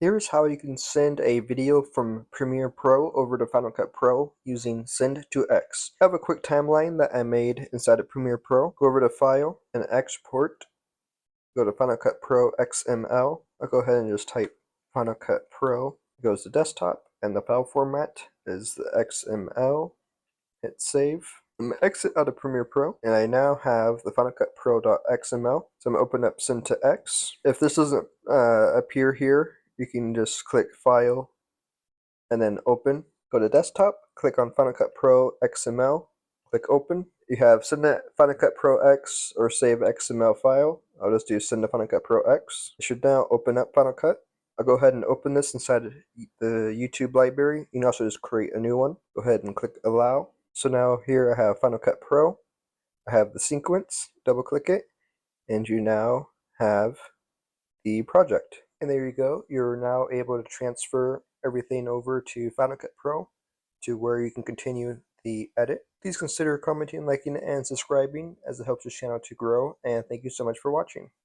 Here's how you can send a video from Premiere Pro over to Final Cut Pro using Send to X. I have a quick timeline that I made inside of Premiere Pro. Go over to File and Export. Go to Final Cut Pro XML. I'll go ahead and just type Final Cut Pro. It goes to desktop and the file format is the XML. Hit save. I'm going to exit out of Premiere Pro, and I now have the Final Cut Pro.xml. So I'm going to open up Send to X. If this doesn't appear here, you can just click File and then Open. Go to Desktop, click on Final Cut Pro XML, click Open. You have Send to Final Cut Pro X or Save XML file. I'll just do Send to Final Cut Pro X. It should now open up Final Cut. I'll go ahead and open this inside the YouTube library. You can also just create a new one. Go ahead and click Allow. So now here I have Final Cut Pro. I have the sequence. Double click it, and you now have the project. And there you go. You're now able to transfer everything over to Final Cut Pro to where you can continue the edit. Please consider commenting, liking, and subscribing as it helps this channel to grow. And thank you so much for watching.